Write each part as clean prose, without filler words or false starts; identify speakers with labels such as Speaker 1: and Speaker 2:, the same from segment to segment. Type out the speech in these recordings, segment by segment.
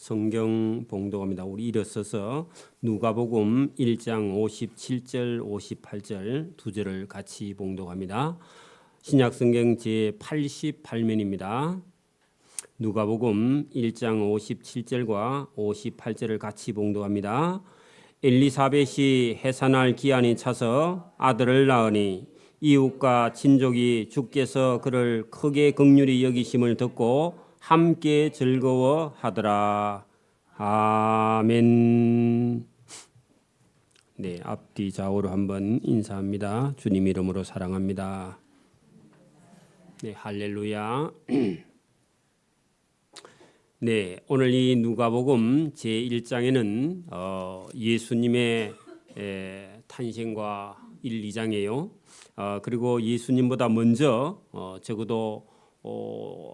Speaker 1: 성경 봉독합니다. 우리 일어서서 누가복음 1장 57절 58절 두 절을 같이 봉독합니다. 신약성경 제88면입니다. 누가복음 1장 57절과 58절을 같이 봉독합니다. 엘리사벳이 해산할 기한이 차서 아들을 낳으니 이웃과 친족이 주께서 그를 크게 긍휼히 여기심을 듣고 함께 즐거워하더라. 아멘. 네, 앞뒤 좌우로 한번 인사합니다. 주님 이름으로 사랑합니다. 네, 할렐루야. 네, 오늘 이 누가복음 제1장에는 예수님의 탄생과 1, 2장이에요. 그리고 예수님보다 먼저 적어도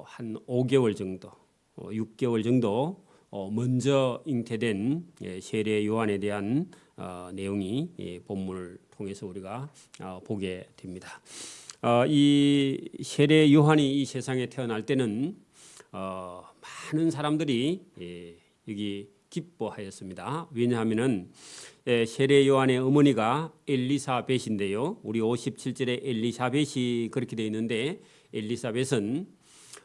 Speaker 1: 한 5개월 정도, 6개월 정도 먼저 잉태된 세례 요한에 대한 내용이 본문을 통해서 우리가 보게 됩니다. 이 세례 요한이 이 세상에 태어날 때는 많은 사람들이 여기 기뻐하였습니다. 왜냐하면은 세례 요한의 어머니가 엘리사벳인데요. 우리 57절에 엘리사벳이 그렇게 되어 있는데 엘리사벳은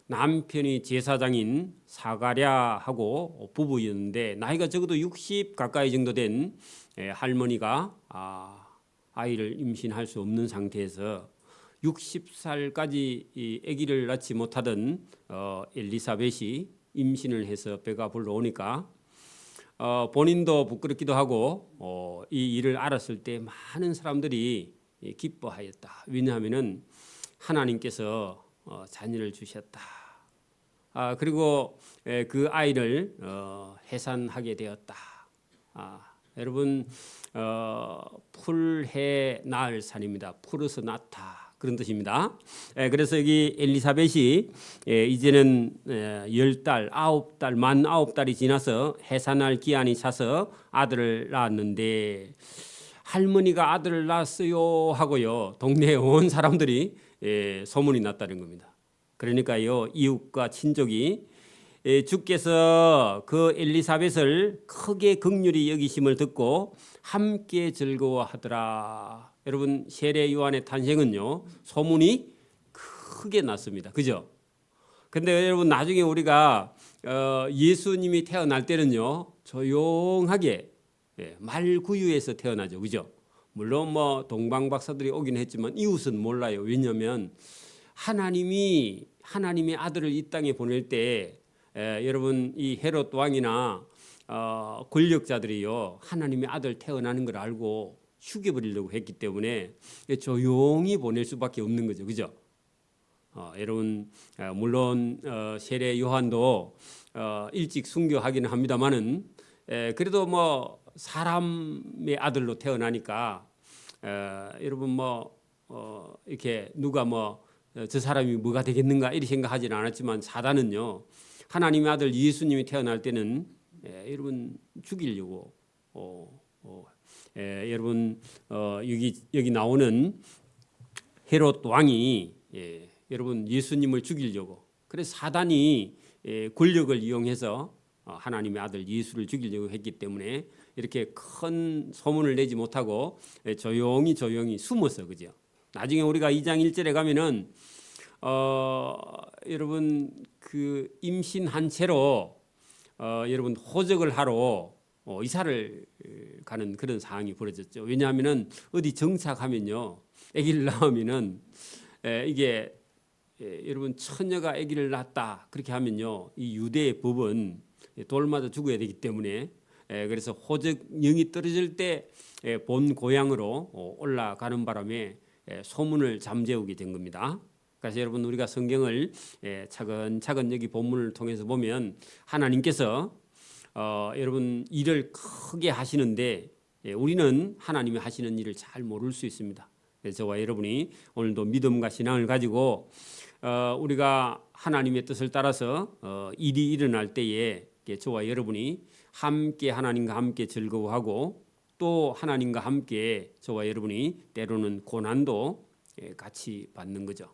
Speaker 1: 남편이 제사장인 사가랴하고 부부였는데 나이가 적어도 60 가까이 정도 된 할머니가 아이를 임신할 수 없는 상태에서 60살까지 이 아기를 낳지 못하던 엘리사벳이 임신을 해서 배가 불러오니까 본인도 부끄럽기도 하고 이 일을 알았을 때 많은 사람들이 기뻐하였다. 왜냐하면은 하나님께서 자녀를 주셨다. 그리고 그 아이를 해산하게 되었다. 여러분 풀해 낳을 산입니다. 풀어서 낳다. 그런 뜻입니다. 그래서 여기 엘리사벳이 이제는 10달, 9달, 만 9달이 지나서 해산할 기한이 차서 아들을 낳았는데 할머니가 아들을 낳았어요 하고요. 동네에 온 사람들이 소문이 났다는 겁니다. 그러니까요. 이웃과 친족이 주께서 그 엘리사벳을 크게 긍휼히 여기심을 듣고 함께 즐거워하더라. 여러분 세례 요한의 탄생은요 소문이 크게 났습니다. 그죠? 근데 여러분 나중에 우리가 예수님이 태어날 때는요 조용하게 말구유에서 태어나죠. 그죠? 물론 뭐 동방 박사들이 오긴 했지만 이웃은 몰라요. 왜냐하면 하나님의 아들을 이 땅에 보낼 때 여러분 이 헤롯 왕이나 권력자들이요 하나님의 아들 태어나는 걸 알고 죽여버리려고 했기 때문에 조용히 보낼 수밖에 없는 거죠. 그죠? 여러분 물론 세례 요한도 일찍 순교하기는 합니다만은 그래도 뭐 사람의 아들로 태어나니까 여러분 뭐 이렇게 누가 뭐 저 사람이 뭐가 되겠는가 이렇게 생각하지는 않았지만 사단은요 하나님의 아들 예수님이 태어날 때는 여러분 죽이려고 여러분 여기 나오는 헤롯 왕이 여러분 예수님을 죽이려고 그래서 사단이 권력을 이용해서 하나님의 아들 예수를 죽이려고 했기 때문에 이렇게 큰 소문을 내지 못하고 조용히 숨어서 그죠. 나중에 우리가 2장 1절에 가면은 여러분 그 임신한 채로 여러분 호적을 하러 이사를 가는 그런 상황이 벌어졌죠. 왜냐하면은 어디 정착하면요, 아기를 낳으면은 이게 여러분 처녀가 아기를 낳았다 그렇게 하면요, 이 유대의 법은 돌마다 죽어야 되기 때문에 그래서 호적령이 떨어질 때 본 고향으로 올라가는 바람에 소문을 잠재우게 된 겁니다. 그래서 여러분 우리가 성경을 차근차근 여기 본문을 통해서 보면 하나님께서 여러분 일을 크게 하시는데 우리는 하나님이 하시는 일을 잘 모를 수 있습니다. 그래서 저와 여러분이 오늘도 믿음과 신앙을 가지고 우리가 하나님의 뜻을 따라서 일이 일어날 때에 저와 여러분이 함께 하나님과 함께 즐거워하고 또 하나님과 함께 저와 여러분이 때로는 고난도 같이 받는 거죠.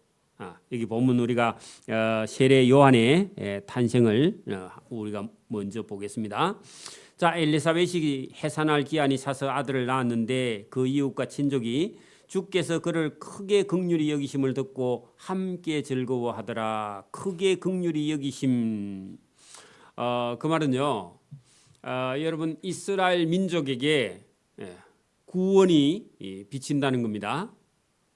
Speaker 1: 여기 보면 우리가 세례 요한의 탄생을 우리가 먼저 보겠습니다. 자, 엘리사벳이 해산할 기한이 차서 아들을 낳았는데 그 이웃과 친족이 주께서 그를 크게 긍휼히 여기심을 듣고 함께 즐거워하더라. 크게 긍휼히 여기심. 그 말은요. 여러분 이스라엘 민족에게 구원이 비친다는 겁니다.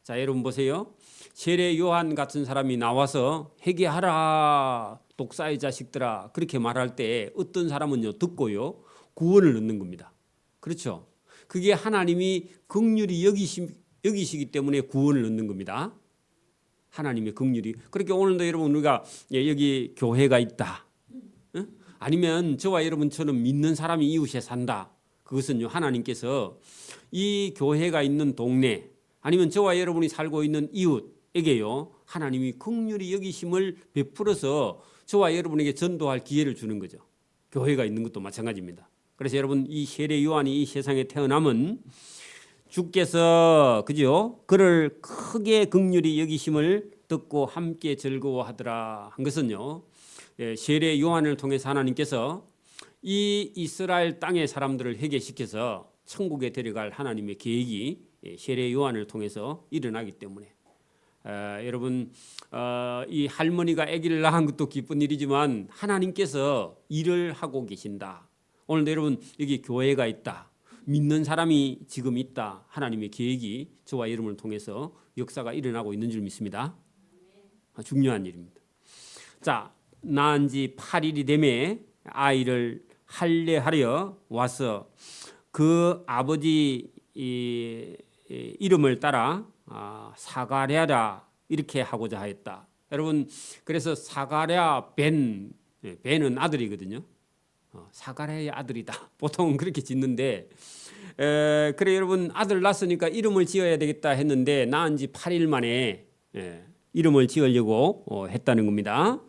Speaker 1: 자, 여러분 보세요. 세례 요한 같은 사람이 나와서 회개하라 독사의 자식들아 그렇게 말할 때 어떤 사람은요 듣고요 구원을 얻는 겁니다. 그렇죠? 그게 하나님이 긍휼히 여기시기 때문에 구원을 얻는 겁니다. 하나님의 긍휼이. 그렇게 오늘도 여러분 우리가 여기 교회가 있다. 아니면 저와 여러분처럼 믿는 사람이 이웃에 산다. 그것은요 하나님께서 이 교회가 있는 동네 아니면 저와 여러분이 살고 있는 이웃에게요 하나님이 긍휼히 여기심을 베풀어서 저와 여러분에게 전도할 기회를 주는 거죠. 교회가 있는 것도 마찬가지입니다. 그래서 여러분 이 세례 요한이 이 세상에 태어남은 주께서 그죠? 그를 크게 긍휼히 여기심을 듣고 함께 즐거워하더라 한 것은요 세례 요한을 통해서 하나님께서 이 이스라엘 땅의 사람들을 회개시켜서 천국에 데려갈 하나님의 계획이 세례 요한을 통해서 일어나기 때문에 여러분 이 할머니가 아기를 낳은 것도 기쁜 일이지만 하나님께서 일을 하고 계신다. 오늘도 여러분 여기 교회가 있다. 믿는 사람이 지금 있다. 하나님의 계획이 저와 여러분을 통해서 역사가 일어나고 있는 줄 믿습니다. 중요한 일입니다. 자, 낳은 지 8일이 되매 아이를 할례하려 와서 그 아버지 이름을 따라 사가랴라 이렇게 하고자 하였다. 여러분 그래서 사가랴 벤은 아들이거든요. 사가랴의 아들이다. 보통 그렇게 짓는데 그래 여러분 아들 낳았으니까 이름을 지어야 되겠다 했는데 낳은 지 8일 만에 이름을 지으려고 했다는 겁니다.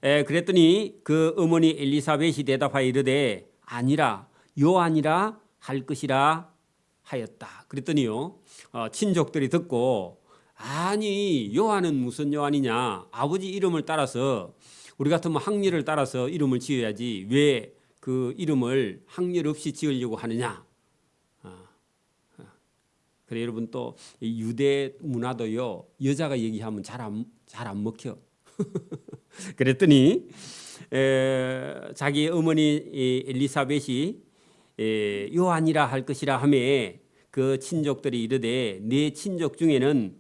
Speaker 1: 그랬더니 그 어머니 엘리사벳이 대답하여 이르되 아니라 요한이라 할 것이라 하였다. 그랬더니요 친족들이 듣고 아니 요한은 무슨 요한이냐 아버지 이름을 따라서 우리 같으면 학렬을 따라서 이름을 지어야지 왜 그 이름을 학렬 없이 지으려고 하느냐. 그래 여러분 또 유대 문화도요 여자가 얘기하면 잘 안 먹혀. 그랬더니 자기 어머니 엘리사벳이 요한이라 할 것이라 하매 그 친족들이 이르되 네 친족 중에는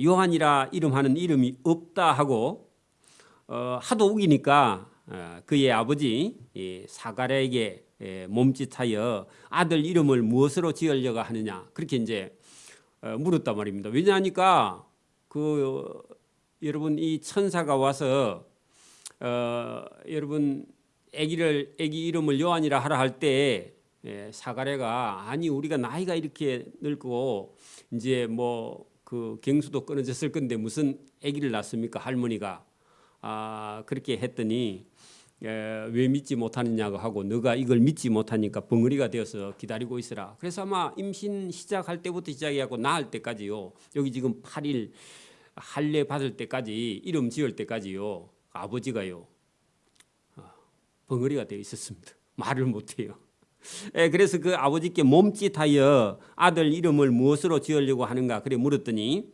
Speaker 1: 요한이라 이름하는 이름이 없다 하고 하도 우기니까 그의 아버지 사가랴에게 몸짓하여 아들 이름을 무엇으로 지으려고 하느냐 그렇게 이제 물었단 말입니다. 왜냐하니까 여러분 이 천사가 와서 여러분 애기 이름을 요한이라 하라 할 때 사가랴가 아니 우리가 나이가 이렇게 늙고 이제 뭐 그 경수도 끊어졌을 건데 무슨 애기를 낳습니까 할머니가 그렇게 했더니 왜 믿지 못하느냐고 하고 너가 이걸 믿지 못하니까 벙어리가 되어서 기다리고 있으라. 그래서 아마 임신 시작할 때부터 시작해갖고 낳을 때까지요 여기 지금 8일 할례 받을 때까지 이름 지을 때까지요 아버지가요 벙어리가 되어 있었습니다. 말을 못해요. 그래서 그 아버지께 몸짓하여 아들 이름을 무엇으로 지으려고 하는가 그래 물었더니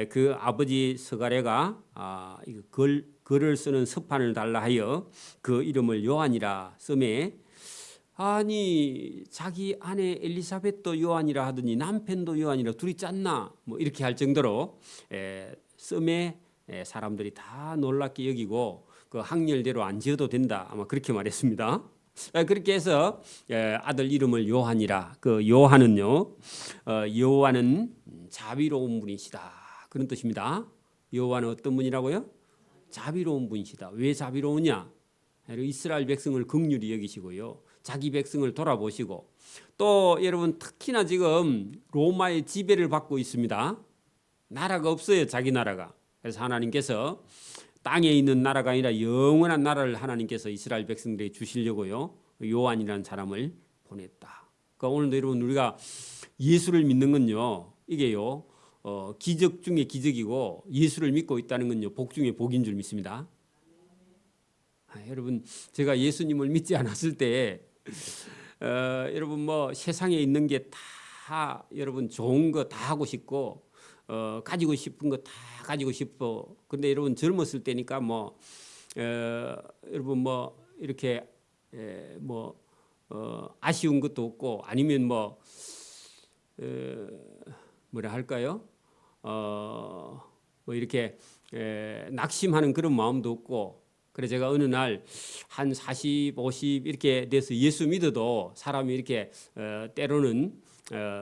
Speaker 1: 그 아버지 스가랴가 글을 쓰는 서판을 달라 하여 그 이름을 요한이라 쓰매 아니 자기 아내 엘리사벳도 요한이라 하더니 남편도 요한이라 둘이 짰나 뭐 이렇게 할 정도로 쓰매 사람들이 다 놀랍게 여기고 그 학렬대로 안 지어도 된다 아마 그렇게 말했습니다. 그렇게 해서 아들 이름을 요한이라 그 요한은요 여호와는 자비로운 분이시다 그런 뜻입니다. 여호와는 어떤 분이라고요? 자비로운 분이시다. 왜 자비로우냐? 이스라엘 백성을 긍휼히 여기시고요. 자기 백성을 돌아보시고 또 여러분 특히나 지금 로마의 지배를 받고 있습니다. 나라가 없어요. 자기 나라가. 그래서 하나님께서 땅에 있는 나라가 아니라 영원한 나라를 하나님께서 이스라엘 백성들에게 주시려고요. 요한이라는 사람을 보냈다. 그러니까 오늘도 여러분 우리가 예수를 믿는 건요. 이게요. 기적 중에 기적이고 예수를 믿고 있다는 건요. 복 중에 복인 줄 믿습니다. 여러분 제가 예수님을 믿지 않았을 때 여러분 뭐 세상에 있는 게 다 여러분 좋은 거 다 하고 싶고 가지고 싶은 거 다 가지고 싶어. 근데 여러분 젊었을 때니까 뭐 여러분 뭐 이렇게 뭐 아쉬운 것도 없고 아니면 뭐 뭐라 할까요? 뭐 이렇게 낙심하는 그런 마음도 없고. 그래 제가 어느 날 한 40, 50 이렇게 돼서 예수 믿어도 사람이 이렇게 때로는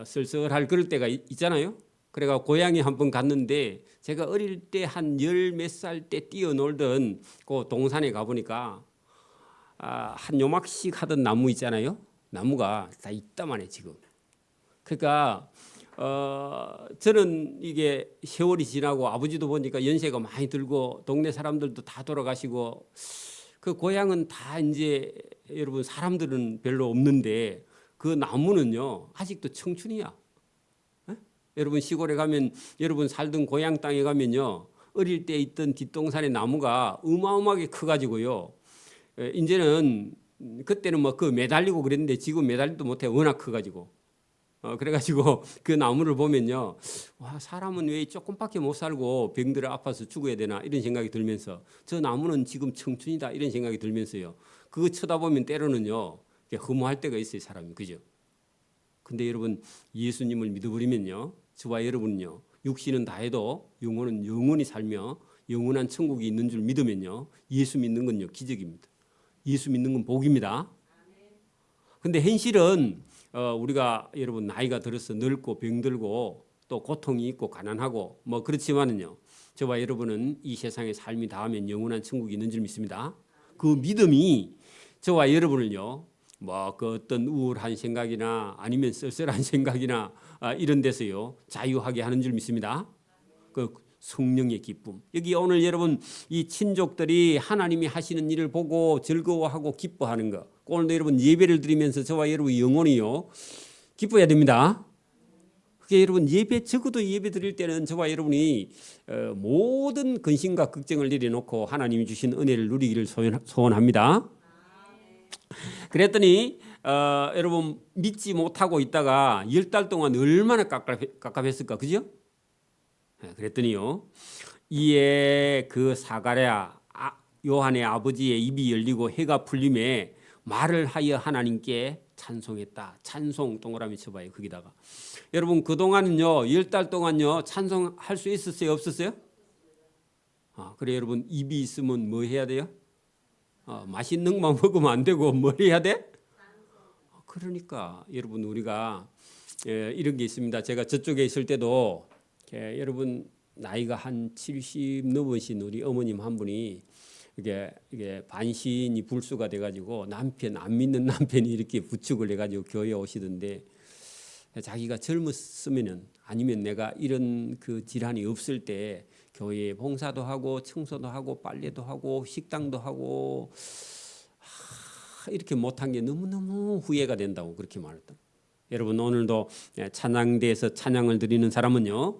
Speaker 1: 쓸쓸할 그럴 때가 있잖아요. 그래가 고향에 한번 갔는데 제가 어릴 때 한 열 몇 살 때 뛰어놀던 그 동산에 가보니까 한 요막씩 하던 나무 있잖아요. 나무가 다 이따만해 지금. 그러니까 저는 이게 세월이 지나고 아버지도 보니까 연세가 많이 들고 동네 사람들도 다 돌아가시고 그 고향은 다 이제 여러분 사람들은 별로 없는데 그 나무는요 아직도 청춘이야. 여러분 시골에 가면 여러분 살던 고향 땅에 가면요 어릴 때 있던 뒷동산의 나무가 어마어마하게 커가지고요 이제는 그때는 뭐 그 매달리고 그랬는데 지금 매달리도 못해 워낙 커가지고 그래가지고 그 나무를 보면요 와 사람은 왜 조금밖에 못 살고 병들어 아파서 죽어야 되나 이런 생각이 들면서 저 나무는 지금 청춘이다 이런 생각이 들면서요 그거 쳐다보면 때로는요 허무할 때가 있어요 사람이 그죠? 근데 여러분 예수님을 믿어버리면요 저와 여러분은요 육신은 다 해도 영혼은 영원히 살며 영원한 천국이 있는 줄 믿으면요 예수 믿는 건요 기적입니다. 예수 믿는 건 복입니다. 근데 현실은 우리가 여러분 나이가 들어서 늙고 병들고 또 고통이 있고 가난하고 뭐 그렇지만은요 저와 여러분은 이 세상의 삶이 닿으면 영원한 천국이 있는 줄 믿습니다. 그 믿음이 저와 여러분을요 뭐 그 어떤 우울한 생각이나 아니면 쓸쓸한 생각이나 이런 데서요 자유하게 하는 줄 믿습니다. 그 성령의 기쁨. 여기 오늘 여러분 이 친족들이 하나님이 하시는 일을 보고 즐거워하고 기뻐하는 거. 오늘도 여러분 예배를 드리면서 저와 여러분 영혼이요 기뻐해야 됩니다. 그게 여러분 예배 적어도 예배 드릴 때는 저와 여러분이 모든 근심과 걱정을 내려놓고 하나님이 주신 은혜를 누리기를 소원합니다. 그랬더니 여러분 믿지 못하고 있다가 10달 동안 얼마나 깝깝했을까 그죠? 그랬더니요 이에 그 사가랴 요한의 아버지의 입이 열리고 해가 풀림에 말을 하여 하나님께 찬송했다. 찬송 동그라미 쳐봐요 거기다가. 여러분 그동안은요 10달 동안요 찬송할 수 있었어요 없었어요? 그래 여러분 입이 있으면 뭐 해야 돼요? 맛있는 것만 먹으면 안 되고 뭘 해야 돼? 그러니까 여러분 우리가 이런 게 있습니다. 제가 저쪽에 있을 때도 여러분 나이가 한 70 넘으신 우리 어머님 한 분이 이게 반신이 불수가 돼가지고 남편 안 믿는 남편이 이렇게 부축을 해가지고 교회에 오시던데 자기가 젊었으면은 아니면 내가 이런 그 질환이 없을 때 교회에 봉사도 하고 청소도 하고 빨래도 하고 식당도 하고 이렇게 못한 게 너무너무 후회가 된다고 그렇게 말했다. 여러분 오늘도 찬양대에서 찬양을 드리는 사람은요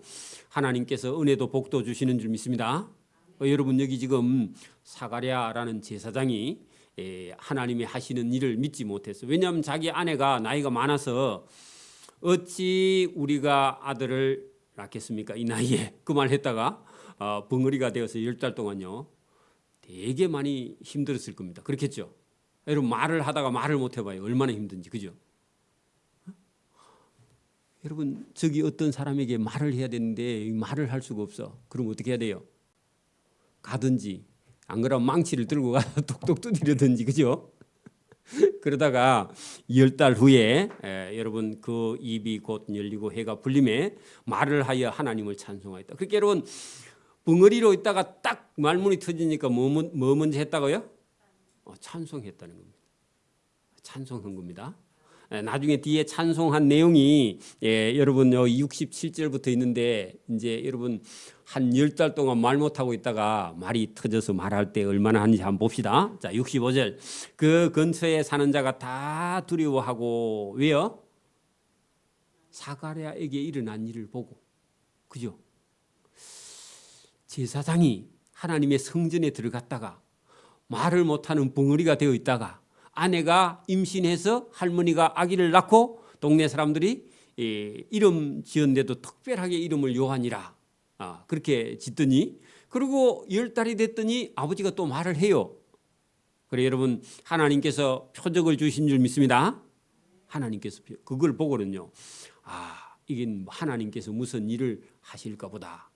Speaker 1: 하나님께서 은혜도 복도 주시는 줄 믿습니다. 여러분 여기 지금 사가랴라는 제사장이 하나님이 하시는 일을 믿지 못했어. 왜냐하면 자기 아내가 나이가 많아서 어찌 우리가 아들을 낳겠습니까 이 나이에 그 말 했다가 벙어리가 되어서 10달 동안요 되게 많이 힘들었을 겁니다. 그렇겠죠. 여러분 말을 하다가 말을 못 해봐요. 얼마나 힘든지 그죠? 여러분 저기 어떤 사람에게 말을 해야 되는데 말을 할 수가 없어. 그럼 어떻게 해야 돼요? 가든지 안 그러면 망치를 들고 가서 톡톡 두드리든지 그죠? 그러다가 10달 후에 여러분 그 입이 곧 열리고 해가 풀림에 말을 하여 하나님을 찬송하였다. 그렇게 여러분 벙어리로 있다가 딱 말문이 터지니까 뭐 먼저 했다고요? 찬송했다는 겁니다. 찬송한 겁니다. 나중에 뒤에 찬송한 내용이 여러분 여기 67절부터 있는데 이제 여러분 한 10달 동안 말 못하고 있다가 말이 터져서 말할 때 얼마나 하는지 한번 봅시다. 자 65절 그 근처에 사는 자가 다 두려워하고 왜요? 사가랴에게 일어난 일을 보고 그죠? 제사장이 하나님의 성전에 들어갔다가 말을 못하는 벙어리가 되어 있다가 아내가 임신해서 할머니가 아기를 낳고 동네 사람들이 이름 지었는데도 특별하게 이름을 요한이라 그렇게 짓더니 그리고 10달이 됐더니 아버지가 또 말을 해요. 그래 여러분 하나님께서 표적을 주신 줄 믿습니다. 하나님께서 그걸 보고는요. 이게 하나님께서 무슨 일을 하실까 보다.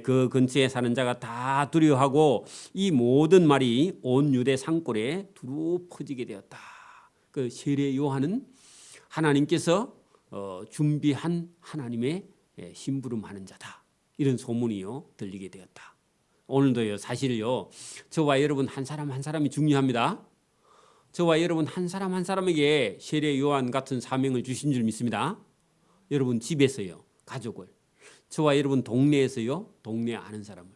Speaker 1: 그 근처에 사는 자가 다 두려워하고 이 모든 말이 온 유대 산골에 두루 퍼지게 되었다. 그 세례 요한은 하나님께서 준비한 하나님의 심부름하는 자다. 이런 소문이요 들리게 되었다. 오늘도요 사실요 저와 여러분 한 사람 한 사람이 중요합니다. 저와 여러분 한 사람 한 사람에게 세례 요한 같은 사명을 주신 줄 믿습니다. 여러분 집에서요 가족을, 저와 여러분 동네에서요 동네 아는 사람을,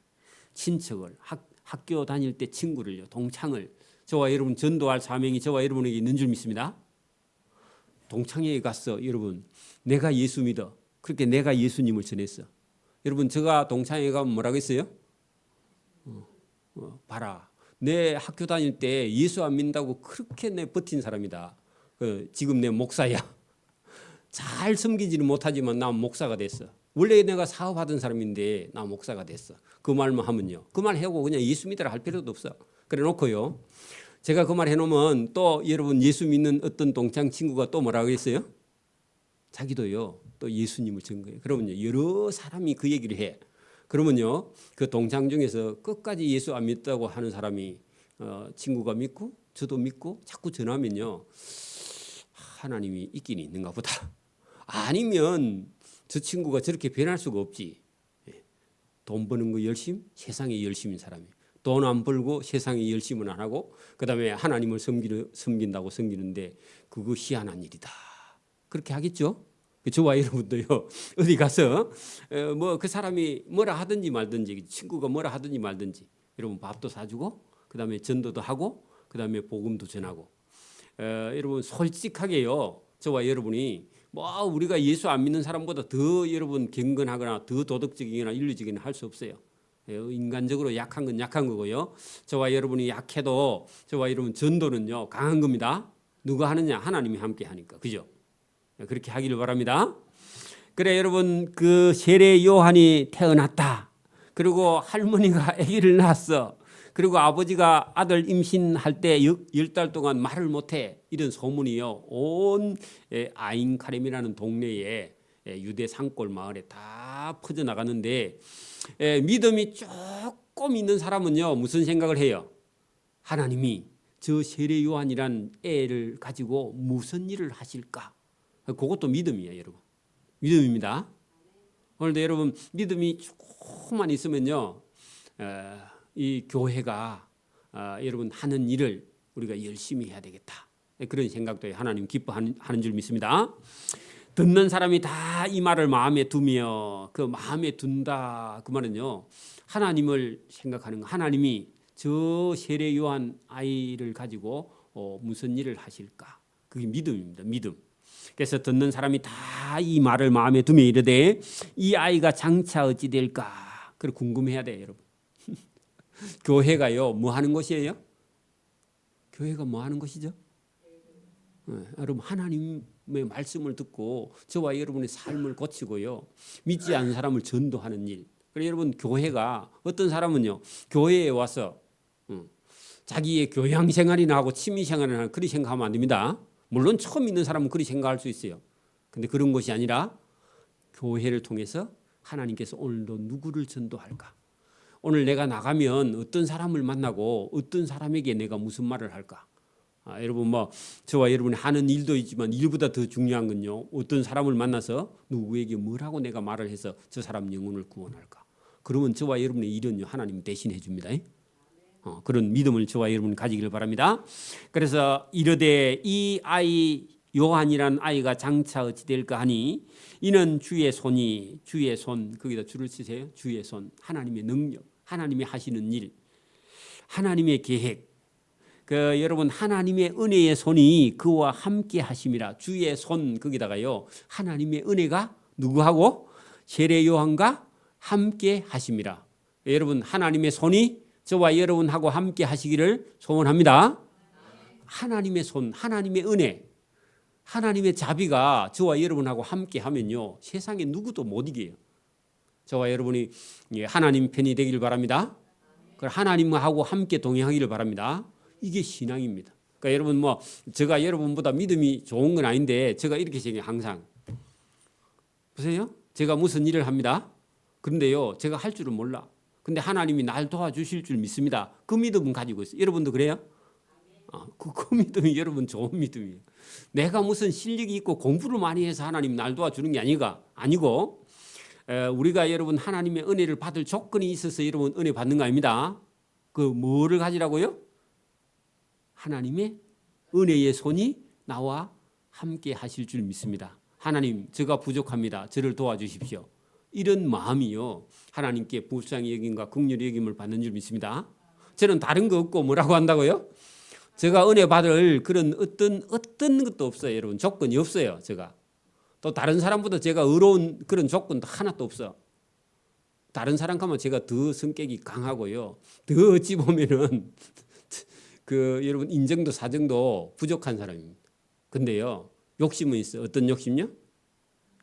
Speaker 1: 친척을, 학교 다닐 때 친구를요 동창을 저와 여러분 전도할 사명이 저와 여러분에게 있는 줄 믿습니다. 동창회에 갔어 여러분 내가 예수 믿어 그렇게 내가 예수님을 전했어. 여러분 제가 동창회에 가면 뭐라고 했어요? 봐라 내 학교 다닐 때 예수 안 믿는다고 그렇게 내 버틴 사람이다. 지금 내 목사야. 잘 섬기지는 못하지만 나 목사가 됐어. 원래 내가 사업하던 사람인데 나 목사가 됐어. 그 말만 하면요. 그 말 하고 그냥 예수 믿으라 할 필요도 없어. 그래 놓고요. 제가 그 말 해놓으면 또 여러분 예수 믿는 어떤 동창 친구가 또 뭐라고 했어요? 자기도요. 또 예수님을 전 거예요. 그러면요. 여러 사람이 그 얘기를 해. 그러면요. 그 동창 중에서 끝까지 예수 안 믿다고 하는 사람이 친구가 믿고 저도 믿고 자꾸 전하면요. 하나님이 있긴 있는가 보다. 아니면 저 친구가 저렇게 변할 수가 없지. 돈 버는 거 열심, 세상에 열심인 사람이. 돈 안 벌고 세상에 열심은 안 하고 그다음에 하나님을 섬긴다고 섬기는데 그거 희한한 일이다. 그렇게 하겠죠? 저와 여러분도요. 어디 가서 뭐 그 사람이 뭐라 하든지 말든지 친구가 뭐라 하든지 말든지 여러분 밥도 사주고 그다음에 전도도 하고 그다음에 복음도 전하고 여러분 솔직하게요. 저와 여러분이 뭐 우리가 예수 안 믿는 사람보다 더 여러분 경건하거나 더 도덕적이거나 윤리적이나 할 수 없어요. 인간적으로 약한 건 약한 거고요. 저와 여러분이 약해도 저와 여러분 전도는요 강한 겁니다. 누가 하느냐? 하나님이 함께 하니까. 그죠? 그렇게 하기를 바랍니다. 그래 여러분 그 세례 요한이 태어났다. 그리고 할머니가 아기를 낳았어. 그리고 아버지가 아들 임신할 때 10달 동안 말을 못해. 이런 소문이요. 온 아인카렘이라는 동네에 유대 산골 마을에 다 퍼져나가는데 믿음이 조금 있는 사람은요. 무슨 생각을 해요? 하나님이 저 세례 요한이란 애를 가지고 무슨 일을 하실까? 그것도 믿음이에요. 여러분. 믿음입니다. 오늘도 여러분 믿음이 조금만 있으면요. 이 교회가 여러분 하는 일을 우리가 열심히 해야 되겠다. 그런 생각도 하나님 기뻐하는 줄 믿습니다. 듣는 사람이 다 이 말을 마음에 두며 그 마음에 둔다. 그 말은요. 하나님을 생각하는 거. 하나님이 저 세례 요한 아이를 가지고 무슨 일을 하실까? 그게 믿음입니다. 믿음. 그래서 듣는 사람이 다 이 말을 마음에 두며 이르되 이 아이가 장차 어찌 될까? 그걸 궁금해야 돼요, 여러분. 교회가요, 뭐 하는 것이에요? 교회가 뭐 하는 것이죠? 여러분 하나님의 말씀을 듣고 저와 여러분의 삶을 고치고요. 믿지 않는 사람을 전도하는 일. 그래서 여러분 교회가 어떤 사람은요. 교회에 와서 자기의 교양 생활이나 하고 취미 생활이나 하고 그리 생각하면 안 됩니다. 물론 처음 있는 사람은 그리 생각할 수 있어요. 근데 그런 것이 아니라 교회를 통해서 하나님께서 오늘도 누구를 전도할까? 오늘 내가 나가면 어떤 사람을 만나고 어떤 사람에게 내가 무슨 말을 할까? 여러분 뭐 저와 여러분이 하는 일도 있지만 일보다 더 중요한 건요. 어떤 사람을 만나서 누구에게 뭐라고 내가 말을 해서 저 사람 영혼을 구원할까? 그러면 저와 여러분의 일은요. 하나님이 대신해 줍니다. 그런 믿음을 저와 여러분 가지기를 바랍니다. 그래서 이르되 이 아이 요한이란 아이가 장차 어찌 될까 하니 이는 주의 손이 주의 손 거기다 줄을 치세요. 주의 손 하나님의 능력 하나님이 하시는 일 하나님의 계획 여러분 하나님의 은혜의 손이 그와 함께 하심이라 주의 손 거기다가요. 하나님의 은혜가 누구하고 세례 요한과 함께 하심이라. 여러분 하나님의 손이 저와 여러분하고 함께 하시기를 소원합니다. 하나님의 손, 하나님의 은혜, 하나님의 자비가 저와 여러분하고 함께 하면요, 세상에 누구도 못 이겨요. 저와 여러분이 하나님 편이 되기를 바랍니다. 하나님하고 함께 동행하기를 바랍니다. 이게 신앙입니다. 그러니까 여러분 제가 여러분보다 믿음이 좋은 건 아닌데 제가 이렇게 생각해요. 항상 보세요. 제가 무슨 일을 합니다. 그런데요, 제가 할 줄은 몰라. 근데 하나님이 날 도와주실 줄 믿습니다. 그 믿음은 가지고 있어요. 여러분도 그래요? 그 믿음이 여러분 좋은 믿음이에요. 내가 무슨 실력이 있고 공부를 많이 해서 하나님 날 도와주는 게 아니고 우리가 여러분 하나님의 은혜를 받을 조건이 있어서 여러분 은혜 받는 거 아닙니다. 그 뭐를 가지라고요? 하나님의 은혜의 손이 나와 함께 하실 줄 믿습니다. 하나님, 제가 부족합니다. 저를 도와주십시오. 이런 마음이요, 하나님께 불쌍히 여김과 긍휼히 여김을 받는 줄 믿습니다. 저는 다른 거 없고 뭐라고 한다고요? 제가 은혜 받을 그런 어떤 것도 없어요. 여러분, 조건이 없어요. 제가 또 다른 사람보다 제가 의로운 그런 조건도 하나도 없어. 다른 사람 가면 제가 더 성격이 강하고요, 더 어찌 보면은 여러분 인정도 사정도 부족한 사람입니다. 근데요, 욕심은 있어요. 어떤 욕심요?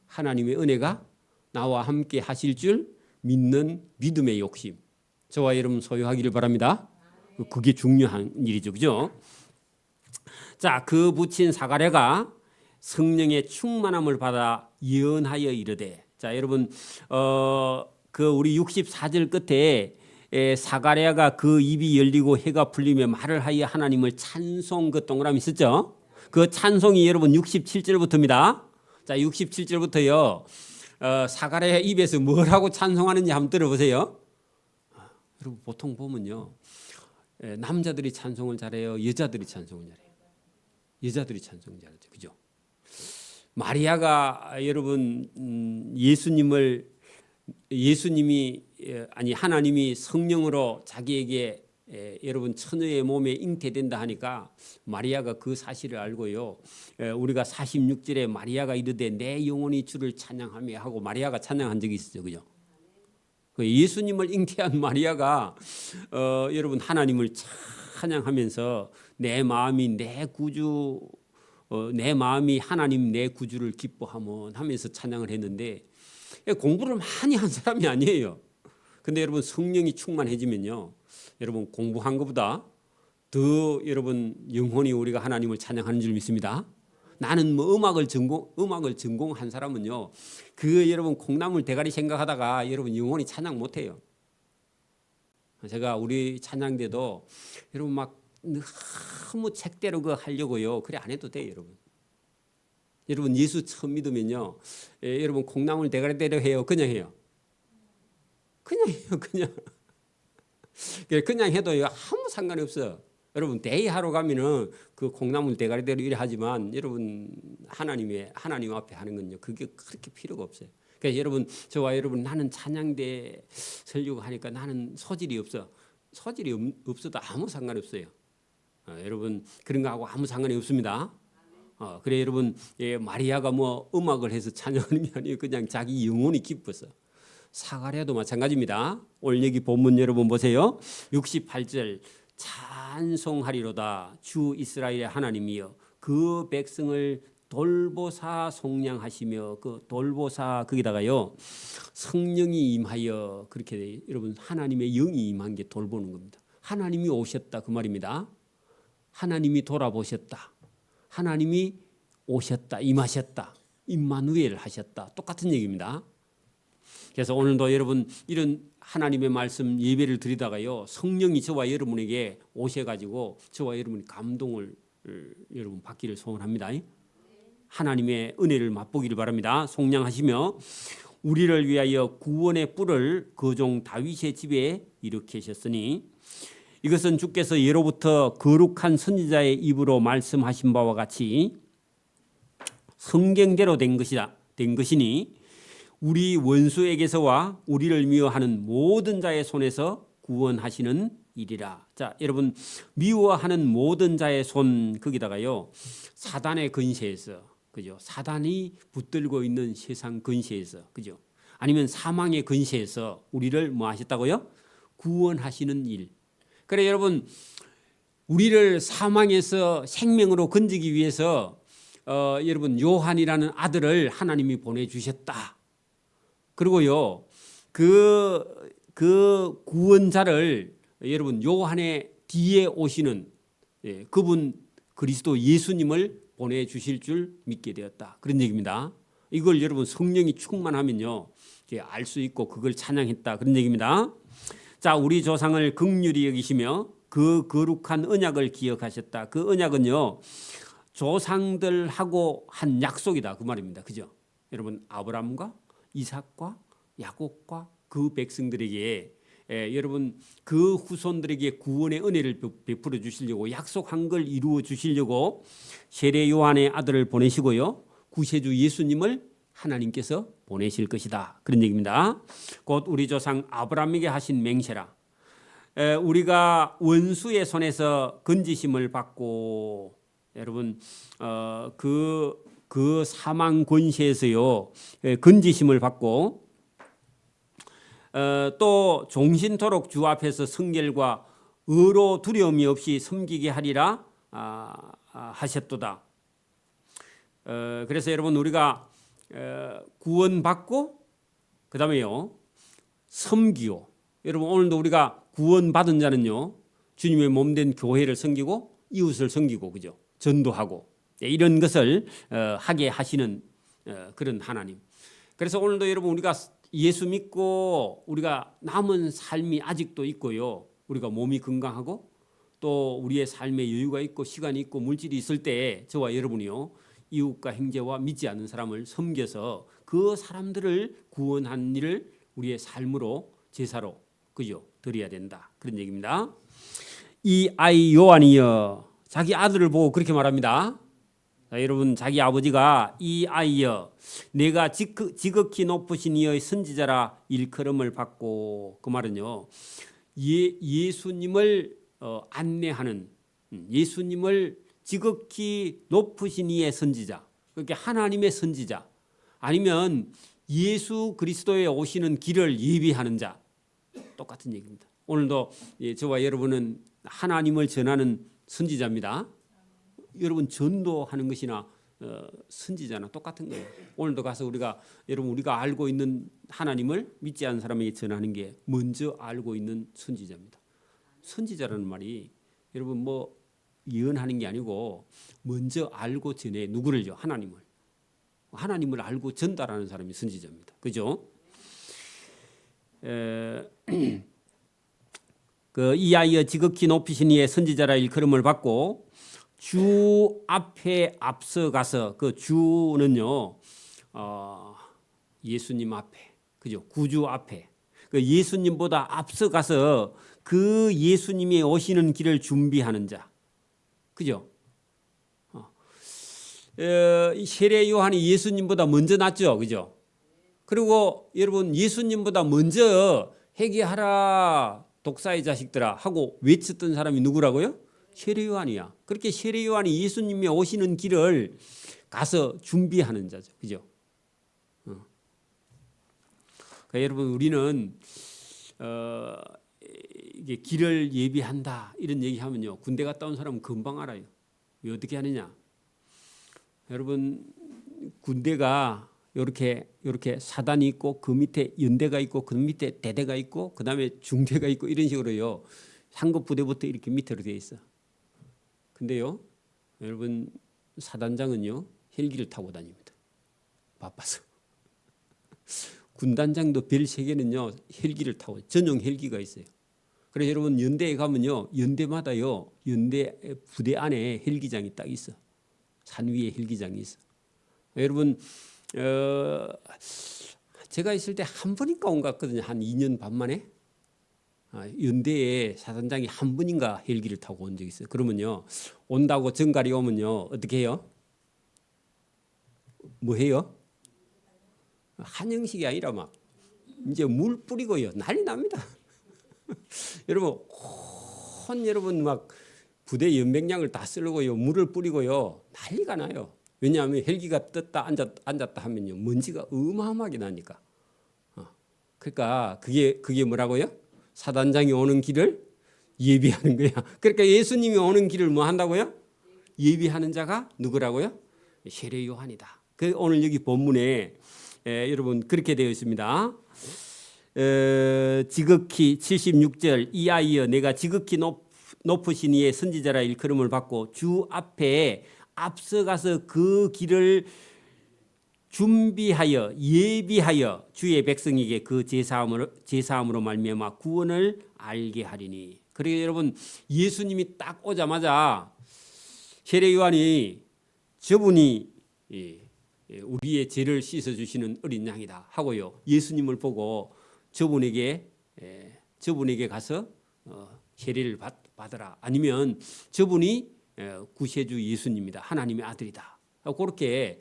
Speaker 1: 하나님의 은혜가 나와 함께 하실 줄 믿는 믿음의 욕심. 저와 여러분 소유하기를 바랍니다. 그게 중요한 일이죠. 그죠? 자, 그 부친 사가랴가 성령의 충만함을 받아 예언하여 이르되. 자, 여러분 우리 64절 끝에 사가랴가 그 입이 열리고 해가 풀리며 말을 하여 하나님을 찬송, 그 동그라미 있었죠? 그 찬송이 여러분 67절부터입니다. 자, 67절부터요. 사가랴 입에서 뭐라고 찬송하는지 한번 들어보세요. 여러분 보통 보면요, 남자들이 찬송을 잘해요, 여자들이 찬송을 잘해요? 여자들이 찬송을 잘하죠. 그죠? 마리아가 여러분 하나님이 성령으로 자기에게 여러분 처녀의 몸에 잉태된다 하니까 마리아가 그 사실을 알고요, 우리가 46절에 마리아가 이르되 내 영혼이 주를 찬양하며 하고 마리아가 찬양한 적이 있었죠. 그죠? 예수님을 잉태한 마리아가 여러분 하나님을 찬양하면서 내 마음이 하나님 내 구주를 기뻐하면 하면서 찬양을 했는데, 공부를 많이 한 사람이 아니에요. 근데 여러분 성령이 충만해지면요, 여러분 공부한 것보다 더 여러분 영혼이 우리가 하나님을 찬양하는 줄 믿습니다. 나는 음악을 전공한 사람은요, 여러분 콩나물 대가리 생각하다가 여러분 영혼이 찬양 못해요. 제가 우리 찬양대도 여러분 막 너무 책대로 하려고요, 그래 안 해도 돼요. 여러분 예수 처음 믿으면요, 여러분 콩나물 대가리대로 해요, 그냥 해요? 그냥 해도요 아무 상관이 없어요. 여러분 대의하러 가면은 그 콩나물 대가리대로 이래 하지만 여러분 하나님 앞에 하는 건요, 그게 그렇게 필요가 없어요. 그러니까 여러분, 저와 여러분, 나는 찬양대 설교가 하니까 나는 소질이 없어도 아무 상관이 없어요. 여러분 그런 거하고 아무 상관이 없습니다. 그래 여러분, 마리아가 음악을 해서 찬양하는 게 아니에요. 그냥 자기 영혼이 기뻤어. 사가랴도 마찬가지입니다. 오늘 여기 본문 여러분 보세요. 68절 찬송하리로다 주 이스라엘의 하나님이여 그 백성을 돌보사 속량하시며, 그 돌보사 거기다가요 성령이 임하여, 그렇게 여러분 하나님의 영이 임한 게 돌보는 겁니다. 하나님이 오셨다 그 말입니다. 하나님이 돌아보셨다, 하나님이 오셨다, 임하셨다, 임마누엘 하셨다, 똑같은 얘기입니다. 그래서 오늘도 여러분 이런 하나님의 말씀 예배를 드리다가요, 성령이 저와 여러분에게 오셔가지고 저와 여러분이 감동을 여러분 받기를 소원합니다. 하나님의 은혜를 맛보기를 바랍니다. 속량하시며 우리를 위하여 구원의 뿔을 그 종 다윗의 집에 일으키셨으니 이것은 주께서 예로부터 거룩한 선지자의 입으로 말씀하신 바와 같이 성경대로 된 것이니 우리 원수에게서와 우리를 미워하는 모든 자의 손에서 구원하시는 일이라. 자, 여러분 미워하는 모든 자의 손, 거기다가요 사단의 근시에서, 그죠? 사단이 붙들고 있는 세상 근시에서, 그죠? 아니면 사망의 근시에서 우리를 뭐 하셨다고요? 구원하시는 일. 그래 여러분 우리를 사망에서 생명으로 건지기 위해서 여러분 요한이라는 아들을 하나님이 보내주셨다. 그리고요 그 구원자를 여러분 요한의 뒤에 오시는 그분 그리스도 예수님을 보내주실 줄 믿게 되었다. 그런 얘기입니다. 이걸 여러분 성령이 충만하면요 알 수 있고 그걸 찬양했다. 그런 얘기입니다. 자, 우리 조상을 긍휼히 여기시며 그 거룩한 언약을 기억하셨다. 그 언약은요 조상들하고 한 약속이다. 그 말입니다. 그죠? 여러분 아브라함과 이삭과 야곱과 그 백성들에게 여러분 그 후손들에게 구원의 은혜를 베풀어 주시려고 약속한 걸 이루어 주시려고 세례 요한의 아들을 보내시고요. 구세주 예수님을 하나님께서 보내실 것이다. 그런 얘기입니다. 곧 우리 조상 아브라함에게 하신 맹세라. 우리가 원수의 손에서 건지심을 받고 여러분 그 사망 권세에서요 건지심을 받고 또 종신토록 주 앞에서 성결과 의로 두려움이 없이 섬기게 하리라 하셨도다. 그래서 여러분 우리가 구원받고 그 다음에요 섬기고 여러분 오늘도 우리가 구원받은 자는요 주님의 몸된 교회를 섬기고 이웃을 섬기고 그죠 전도하고 이런 것을 하게 하시는 그런 하나님. 그래서 오늘도 여러분 우리가 예수 믿고 우리가 남은 삶이 아직도 있고요 우리가 몸이 건강하고 또 우리의 삶에 여유가 있고 시간이 있고 물질이 있을 때 저와 여러분이요 이웃과 형제와 믿지 않는 사람을 섬겨서 그 사람들을 구원한 일을 우리의 삶으로 제사로 그죠 드려야 된다. 그런 얘기입니다. 이 아이 요한이여 자기 아들을 보고 그렇게 말합니다. 자, 여러분 자기 아버지가 이 아이여 내가 지극히 높으신 이의 선지자라 일컬음을 받고 그 말은요 예수님을 안내하는 예수님을 지극히 높으신 이의 선지자 그러니까 하나님의 선지자 아니면 예수 그리스도에 오시는 길을 예비하는 자 똑같은 얘기입니다. 오늘도 저와 여러분은 하나님을 전하는 선지자입니다. 여러분 전도하는 것이나 선지자나 똑같은 거예요. 오늘도 가서 우리가 알고 있는 하나님을 믿지 않는 사람에게 전하는 게 먼저 알고 있는 선지자입니다. 선지자라는 말이 여러분 뭐 예언하는 게 아니고 먼저 알고 전해 누구를요? 하나님을 알고 전달하는 사람이 선지자입니다. 그죠? 이 아이여 지극히 높이신 이의 선지자라 일컬음을 받고 주 앞에 앞서가서 그 주는요 예수님 앞에 그죠 구주 앞에 그 예수님보다 앞서가서 그 예수님이 오시는 길을 준비하는 자 그죠? 세례 요한이 예수님보다 먼저 났죠, 그죠? 그리고 여러분 예수님보다 먼저 회개하라 독사의 자식들아 하고 외쳤던 사람이 누구라고요? 세례 요한이야. 그렇게 세례 요한이 예수님이 오시는 길을 가서 준비하는 자죠, 그죠? 그러니까 여러분 우리는 이게 길을 예비한다 이런 얘기하면요 군대 갔다 온 사람은 금방 알아요. 왜 어떻게 하느냐? 여러분 군대가 이렇게 사단이 있고 그 밑에 연대가 있고 그 밑에 대대가 있고 그 다음에 중대가 있고 이런 식으로요 상급 부대부터 이렇게 밑으로 되어 있어. 근데요 여러분 사단장은요 헬기를 타고 다닙니다. 바빠서. 군단장도 별 3개는요 헬기를 타고 전용 헬기가 있어요. 그래서 여러분 연대에 가면요 연대마다요 연대 부대 안에 헬기장이 딱 있어. 산 위에 헬기장이 있어. 여러분 제가 있을 때 한 번인가 온 것 같거든요. 한 2년 반 만에 연대에 사단장이 한 번인가 헬기를 타고 온 적이 있어요. 그러면요 온다고 정갈이 오면요 어떻게 해요? 뭐 해요? 한영식이 아니라 막 이제 물 뿌리고요 난리 납니다. 여러분 막 부대 연병량을 다 쓸고요 물을 뿌리고요 난리가 나요. 왜냐하면 헬기가 떴다 앉았다 하면요 먼지가 어마어마하게 나니까. 그러니까 그게 뭐라고요? 사단장이 오는 길을 예비하는 거야. 그러니까 예수님이 오는 길을 뭐 한다고요? 예비하는 자가 누구라고요? 세례 요한이다. 그 오늘 여기 본문에 여러분 그렇게 되어 있습니다. 지극히 76절 이하이여 내가 지극히 높으신 이의 선지자라 일컬음을 받고 주 앞에 앞서가서 그 길을 준비하여 예비하여 주의 백성에게 그 제사함으로 말미암아 구원을 알게 하리니. 그러니까 여러분 예수님이 딱 오자마자 세례 요한이 저분이 우리의 죄를 씻어주시는 어린 양이다 하고요. 예수님을 보고 저분에게 가서 세례를 받으라. 아니면 저분이 구세주 예수님이다. 하나님의 아들이다. 그렇게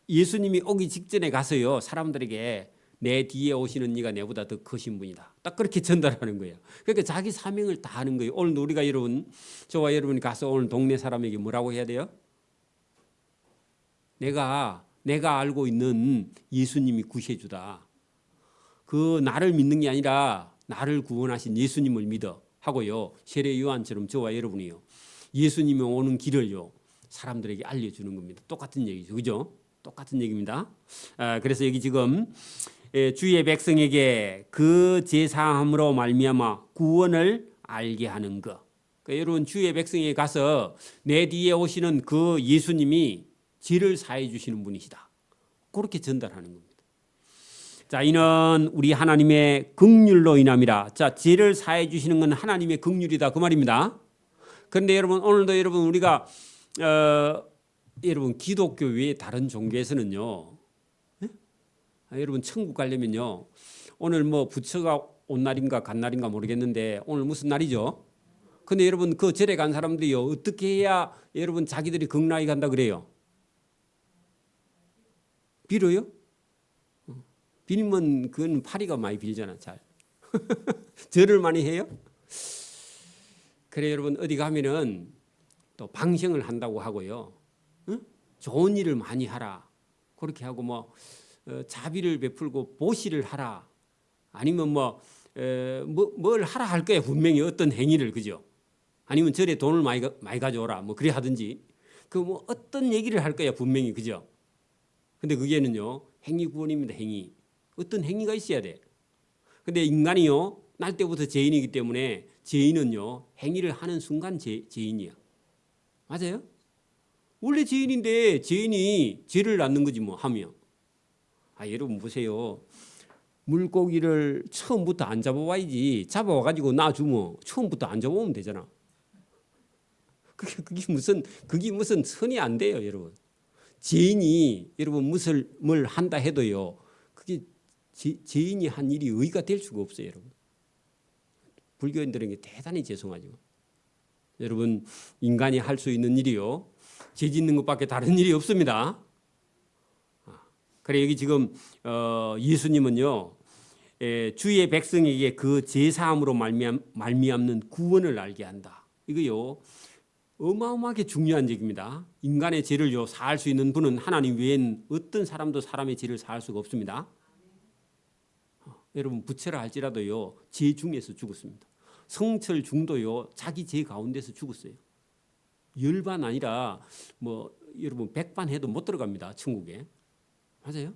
Speaker 1: 예수님이 오기 직전에 가서요. 사람들에게 내 뒤에 오시는 이가 내보다 더 크신 분이다. 딱 그렇게 전달하는 거예요. 그러니까 자기 사명을 다 하는 거예요. 오늘 우리가 여러분, 저와 여러분이 가서 오늘 동네 사람에게 뭐라고 해야 돼요? 내가 알고 있는 예수님이 구세주다. 그 나를 믿는 게 아니라 나를 구원하신 예수님을 믿어 하고요. 세례 요한처럼 저와 여러분이요. 예수님이 오는 길을요. 사람들에게 알려주는 겁니다. 똑같은 얘기죠. 그죠? 똑같은 얘기입니다. 그래서 여기 지금 주의 백성에게 그 제사함으로 말미암아 구원을 알게 하는 것. 그러니까 여러분 주의 백성에게 가서 내 뒤에 오시는 그 예수님이 죄를 사해 주시는 분이시다. 그렇게 전달하는 겁니다. 자, 이는 우리 하나님의 긍휼로 인함이라. 자, 죄를 사해 주시는 건 하나님의 긍휼이다 그 말입니다. 그런데 여러분 오늘도 여러분 우리가 여러분 기독교 외에 다른 종교에서는요. 여러분 천국 가려면요. 오늘 뭐 부처가 온 날인가 간 날인가 모르겠는데 오늘 무슨 날이죠? 근데 여러분 그 절에 간 사람들이요. 어떻게 해야 여러분 자기들이 극락에 간다 그래요? 빌어요? 빌면 그건 파리가 많이 빌잖아. 잘. 절을 많이 해요? 그래 여러분 어디 가면은 또 방생을 한다고 하고요. 응? 좋은 일을 많이 하라. 그렇게 하고 뭐 자비를 베풀고 보시를 하라. 아니면 뭘 하라 할 거야 분명히 어떤 행위를 그죠? 아니면 절에 돈을 많이 가져오라. 뭐 그래 하든지 그 뭐 어떤 얘기를 할 거야 분명히 그죠? 근데 그게는요 행위 구원입니다. 행위. 어떤 행위가 있어야 돼. 근데 인간이요 날 때부터 죄인이기 때문에 죄인은요 행위를 하는 순간 죄인이야. 맞아요? 원래 죄인인데 죄인이 죄를 낳는 거지 뭐 하면. 여러분 보세요. 물고기를 처음부터 안 잡아와야지. 잡아와가지고 놔주면 처음부터 안 잡아오면 되잖아. 그게 무슨 선이 안 돼요, 여러분. 죄인이 여러분 무슨 뭘 한다 해도요. 그게 죄인이 한 일이 의가 될 수가 없어요, 여러분. 불교인들에게 대단히 죄송하죠. 여러분 인간이 할 수 있는 일이요. 죄 짓는 것밖에 다른 일이 없습니다. 그래 여기 지금 예수님은요. 주의 백성에게 그 제사함으로 말미암는 구원을 알게 한다. 이거요. 어마어마하게 중요한 얘기입니다. 인간의 죄를 사할 수 있는 분은 하나님 외엔 어떤 사람도 사람의 죄를 사할 수가 없습니다. 여러분 부처라 할지라도요. 죄 중에서 죽었습니다. 성철 중도요. 자기 죄 가운데서 죽었어요. 열반 아니라 뭐 여러분 100반 해도 못 들어갑니다. 천국에. 맞아요?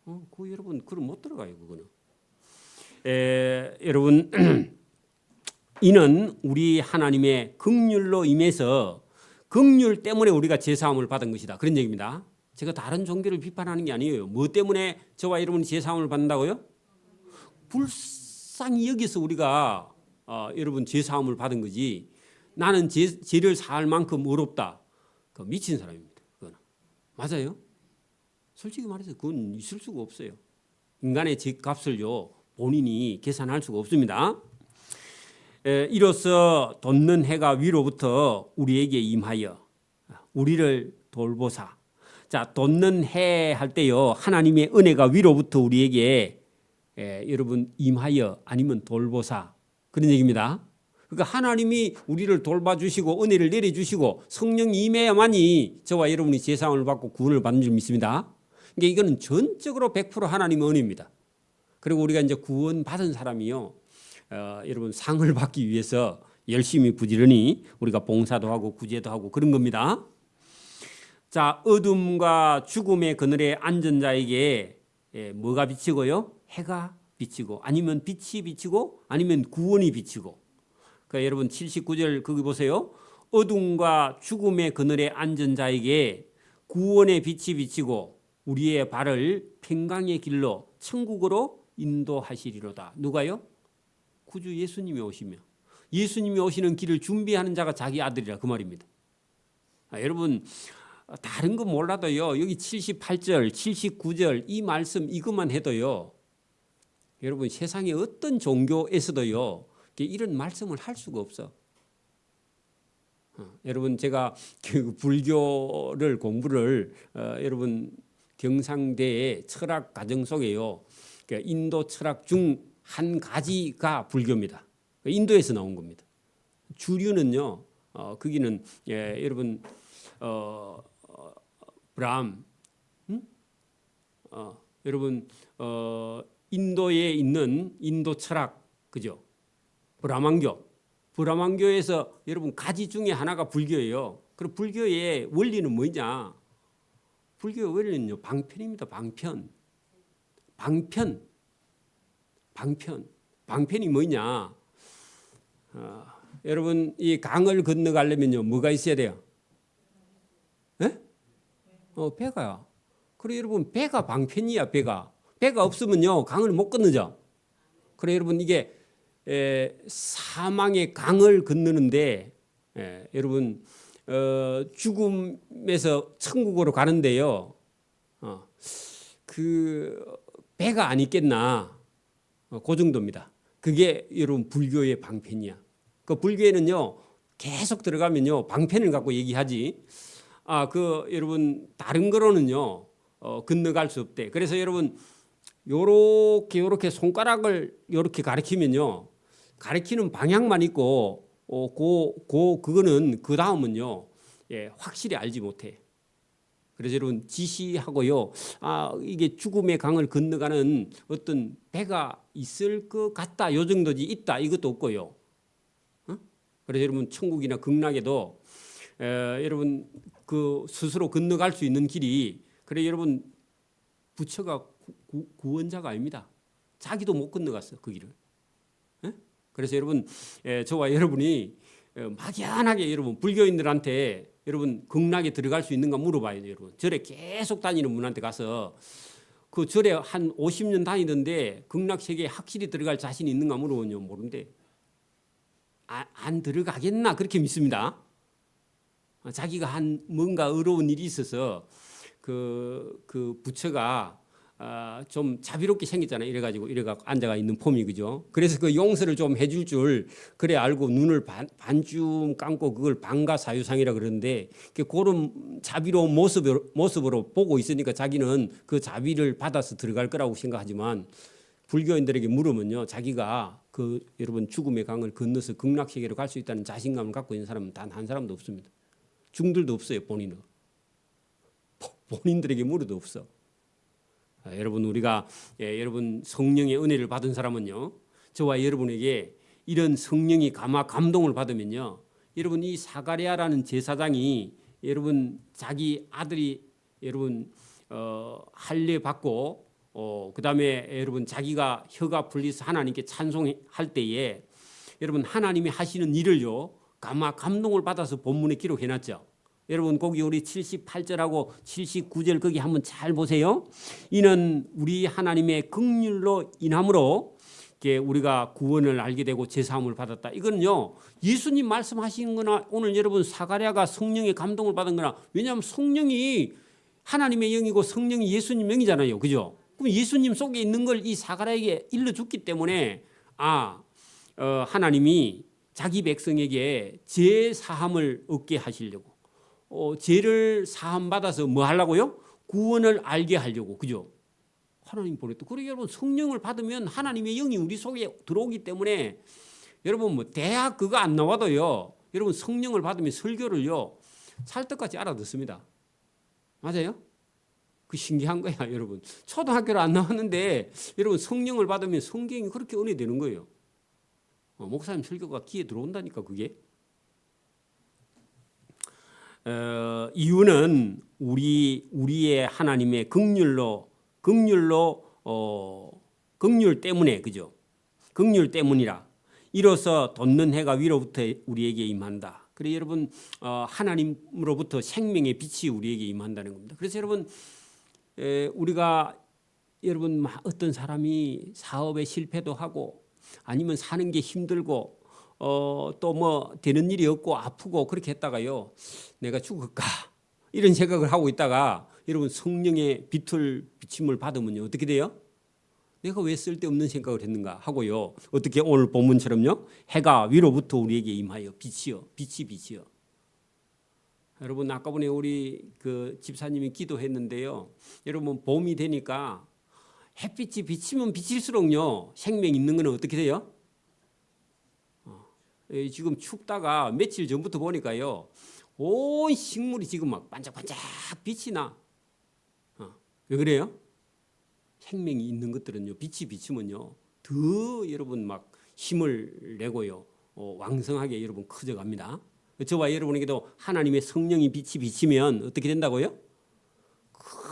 Speaker 1: 그 여러분 그럼 못 들어가요. 그거는. 여러분 이는 우리 하나님의 긍휼로 임해서 긍휼 때문에 우리가 제사함을 받은 것이다. 그런 얘기입니다. 제가 다른 종교를 비판하는 게 아니에요. 뭐 때문에 저와 여러분이 제사함을 받는다고요? 불쌍히 여기서 우리가 여러분 제사함을 받은 거지. 나는 죄를 사할 만큼 어렵다. 그 미친 사람입니다. 그거는. 맞아요? 솔직히 말해서 그건 있을 수가 없어요. 인간의 죄값을요 본인이 계산할 수가 없습니다. 이로써 돋는 해가 위로부터 우리에게 임하여 우리를 돌보사. 자, 돋는 해 할 때요 하나님의 은혜가 위로부터 우리에게 여러분 임하여 아니면 돌보사 그런 얘기입니다. 그러니까 하나님이 우리를 돌봐주시고 은혜를 내려주시고 성령이 임해야만이 저와 여러분이 제사함을 받고 구원을 받는 줄 믿습니다. 그러니까 이거는 전적으로 100% 하나님의 은혜입니다. 그리고 우리가 이제 구원 받은 사람이요 여러분 상을 받기 위해서 열심히 부지런히 우리가 봉사도 하고 구제도 하고 그런 겁니다. 자, 어둠과 죽음의 그늘에 앉은 자에게 뭐가 비치고요? 해가 비치고, 아니면 빛이 비치고, 아니면 구원이 비치고. 그러니까 여러분 79절 거기 보세요. 어둠과 죽음의 그늘에 앉은 자에게 구원의 빛이 비치고 우리의 발을 평강의 길로 천국으로 인도하시리로다. 누가요? 구주 예수님이 오시며, 예수님이 오시는 길을 준비하는 자가 자기 아들이라 그 말입니다. 여러분 다른 거 몰라도요, 여기 78절, 79절 이 말씀 이것만 해도요, 여러분 세상의 어떤 종교에서도요 이런 말씀을 할 수가 없어. 여러분 제가 그 불교를 공부를 여러분 경상대의 철학 과정 속에요, 인도 철학 중 한 가지가 불교입니다. 인도에서 나온 겁니다. 주류는요, 거기는 여러분 브람, 여러분 인도에 있는 인도 철학, 그죠? 브라만교에서 여러분 가지 중에 하나가 불교예요. 그리고 불교의 원리는 뭐냐? 불교의 원리는요, 방편입니다. 방편이 뭐냐? 여러분 이 강을 건너가려면요 뭐가 있어야 돼요? 예? 배가요. 그래 여러분 배가 방편이야. 배가 없으면요 강을 못 건너죠. 그래 여러분 이게 사망의 강을 건너는데 여러분 죽음에서 천국으로 가는데요. 그 배가 안 있겠나? 그 정도입니다. 그게 여러분 불교의 방편이야. 그 불교에는요 계속 들어가면요 방편을 갖고 얘기하지. 여러분 다른 거로는요 건너갈 수 없대. 그래서 여러분 요렇게 손가락을 요렇게 가리키면요 가리키는 방향만 있고 그거는 그 다음은요 확실히 알지 못해. 그래서 여러분 지시하고요. 이게 죽음의 강을 건너가는 어떤 배가 있을 것 같다. 요 정도지 있다. 이것도 없고요. 그래서 여러분 천국이나 극락에도 여러분 그 스스로 건너갈 수 있는 길이, 그래 여러분 부처가 구원자가 아닙니다. 자기도 못 건너갔어 그 길을. 그래서 여러분 저와 여러분이 막연하게 여러분 불교인들한테 여러분 극락에 들어갈 수 있는가 물어봐야 돼요. 여러분 절에 계속 다니는 분한테 가서 그 절에 한 50년 다니던데 극락 세계에 확실히 들어갈 자신이 있는가 물어보면 모른대. 안 들어가겠나 그렇게 믿습니다. 자기가 한 뭔가 어려운 일이 있어서 그 부처가 좀 자비롭게 생겼잖아요. 이래가지고 앉아가 있는 폼이, 그죠? 그래서 그 용서를 좀 해줄 줄 그래 알고 눈을 반쯤 감고 그걸 방가사유상이라 그러는데 그런 자비로운 모습으로 보고 있으니까 자기는 그 자비를 받아서 들어갈 거라고 생각하지만 불교인들에게 물으면요 자기가 그 여러분 죽음의 강을 건너서 극락세계로 갈 수 있다는 자신감을 갖고 있는 사람은 단 한 사람도 없습니다. 중들도 없어요. 본인들에게 물어도 없어. 여러분 우리가 여러분 성령의 은혜를 받은 사람은요 저와 여러분에게 이런 성령이 감동을 받으면요 여러분 이 사가랴라는 제사장이 여러분 자기 아들이 여러분 할례 받고 그다음에 여러분 자기가 혀가 풀려서 하나님께 찬송할 때에 여러분 하나님이 하시는 일을요 감동을 받아서 본문에 기록해놨죠. 여러분 거기 우리 78절하고 79절 거기 한번 잘 보세요. 이는 우리 하나님의 긍휼로 인함으로 우리가 구원을 알게 되고 제사함을 받았다. 이거는요 예수님 말씀하시는 거나 오늘 여러분 사가랴가 성령의 감동을 받은 거나, 왜냐하면 성령이 하나님의 영이고 성령이 예수님 영이잖아요. 그죠? 그럼 예수님 속에 있는 걸 이 사가랴에게 일러줬기 때문에 하나님이 자기 백성에게 제사함을 얻게 하시려고, 죄를 사함 받아서 뭐 하려고요? 구원을 알게 하려고. 그죠? 하나님 보냈다. 그리고 여러분 성령을 받으면 하나님의 영이 우리 속에 들어오기 때문에 여러분 뭐 대학 그거 안 나와도요 여러분 성령을 받으면 설교를요 찰떡같이 알아듣습니다. 맞아요? 그 신기한 거야. 여러분 초등학교를 안 나왔는데 여러분 성령을 받으면 성경이 그렇게 은혜되는 거예요. 목사님 설교가 귀에 들어온다니까 그게. 이유는 우리의 하나님의 긍휼 때문에 그죠? 긍휼 때문이라. 이로써 돋는 해가 위로부터 우리에게 임한다. 그래 여러분 하나님으로부터 생명의 빛이 우리에게 임한다는 겁니다. 그래서 여러분 우리가 여러분 어떤 사람이 사업에 실패도 하고 아니면 사는 게 힘들고 또 뭐 되는 일이 없고 아프고 그렇게 했다가요 내가 죽을까 이런 생각을 하고 있다가 여러분 성령의 비침을 받으면요 어떻게 돼요? 내가 왜 쓸데없는 생각을 했는가 하고요 어떻게 오늘 본문처럼요 해가 위로부터 우리에게 임하여 빛이요. 여러분 아까 전에 우리 그 집사님이 기도했는데요 여러분 봄이 되니까 햇빛이 비치면 비칠수록요 생명 있는 거는 어떻게 돼요? 지금 춥다가 며칠 전부터 보니까요 온 식물이 지금 막 반짝반짝 빛이 나. 왜 그래요? 생명이 있는 것들은요 빛이 비치면요 더 여러분 막 힘을 내고요 왕성하게 여러분 커져갑니다. 저와 여러분에게도 하나님의 성령이 빛이 비치면 어떻게 된다고요?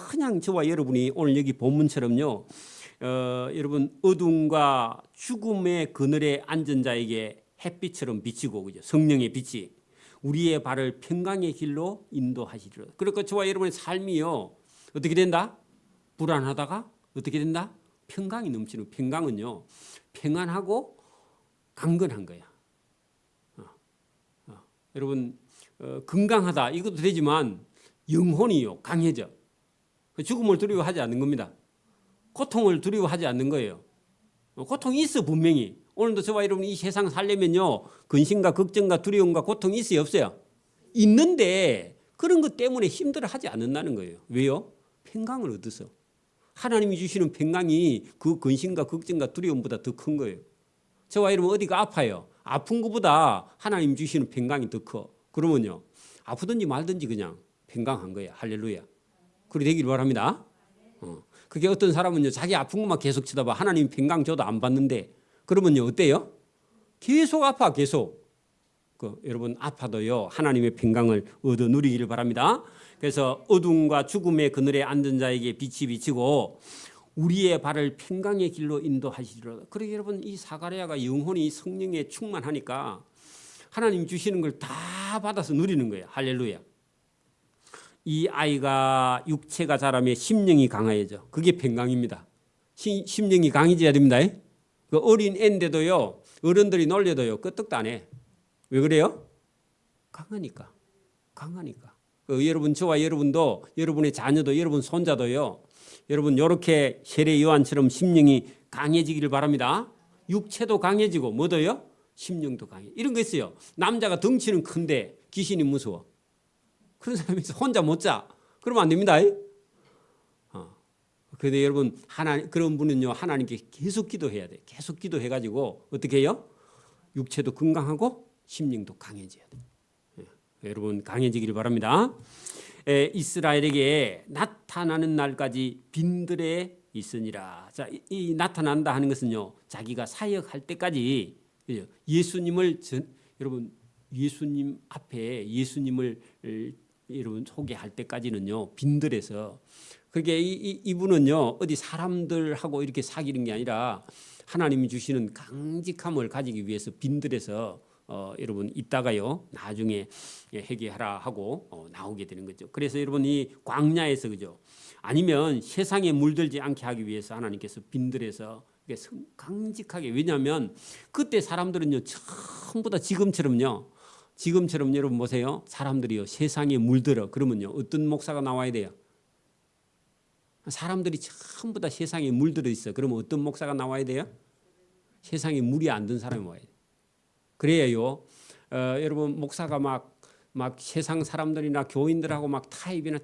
Speaker 1: 그냥 저와 여러분이 오늘 여기 본문처럼요 여러분 어둠과 죽음의 그늘에 앉은 자에게 햇빛처럼 비치고 그죠? 성령의 빛이 우리의 발을 평강의 길로 인도하시리라. 그러니까 저와 여러분의 삶이요 어떻게 된다? 불안하다가 어떻게 된다? 평강이 넘치는. 평강은요 평안하고 강건한 거야. 여러분 건강하다 이것도 되지만 영혼이요 강해져. 죽음을 두려워하지 않는 겁니다. 고통을 두려워하지 않는 거예요. 고통이 있어 분명히. 오늘도 저와 여러분이 이 세상 살려면요 근심과 걱정과 두려움과 고통이 있어요 없어요? 있는데 그런 것 때문에 힘들어하지 않는다는 거예요. 왜요? 평강을 얻어서. 하나님이 주시는 평강이 그 근심과 걱정과 두려움보다 더 큰 거예요. 저와 여러분 어디가 아파요? 아픈 것보다 하나님 주시는 평강이 더 커. 그러면요 아프든지 말든지 그냥 평강한 거야. 할렐루야. 그리 되기를 바랍니다. 그게 어떤 사람은요 자기 아픈 것만 계속 쳐다봐. 하나님 평강 줘도 안 받는데 그러면요 어때요? 계속 아파 계속. 여러분 아파도요 하나님의 평강을 얻어 누리기를 바랍니다. 그래서 어둠과 죽음의 그늘에 앉은 자에게 빛이 비치고 우리의 발을 평강의 길로 인도하시리라. 그러게 여러분 이 사가랴가 영혼이 성령에 충만하니까 하나님 주시는 걸 다 받아서 누리는 거예요. 할렐루야. 이 아이가 육체가 자라며 심령이 강해져. 그게 평강입니다. 심령이 강해져야 됩니다. 그 어린 애인데도요 어른들이 놀려도요 끄떡도 안 해. 왜 그래요? 강하니까. 여러분 저와 여러분도 여러분의 자녀도 여러분 손자도요 여러분 이렇게 세례 요한처럼 심령이 강해지기를 바랍니다. 육체도 강해지고 뭐도요? 심령도 강해. 이런 거 있어요. 남자가 덩치는 큰데 귀신이 무서워. 그런 사람이 있어. 혼자 못 자. 그러면 안 됩니다. 그런데 여러분 그런 분은요 하나님께 계속 기도해야 돼. 계속 기도해가지고 어떻게 해요? 육체도 건강하고 심령도 강해져야 돼. 여러분 강해지기를 바랍니다. 이스라엘에게 나타나는 날까지 빈들에 있으니라. 자, 이 나타난다 하는 것은요 자기가 사역할 때까지 예수님을 여러분 예수님 앞에 예수님을 여러분 소개할 때까지는요 빈들에서. 그게 이분은요 어디 사람들하고 이렇게 사귀는 게 아니라 하나님이 주시는 강직함을 가지기 위해서 빈들에서 여러분 있다가요 나중에 회개하라 하고 나오게 되는 거죠. 그래서 여러분 이 광야에서 그죠? 아니면 세상에 물들지 않게 하기 위해서 하나님께서 빈들에서 강직하게. 왜냐하면 그때 사람들은요 전부 다 지금처럼요 여러분 보세요. 사람들이요 세상에 물들어. 그러면요 어떤 목사가 나와야 돼요? 사람들이 전부 다 세상에 물들어 있어. 그러면 어떤 목사가 나와야 돼요? 세상에 물이 안 든 사람이 와야 돼요. 그래야요 여러분 목사가 막 세상 사람들이나 교인들하고 막 타협이나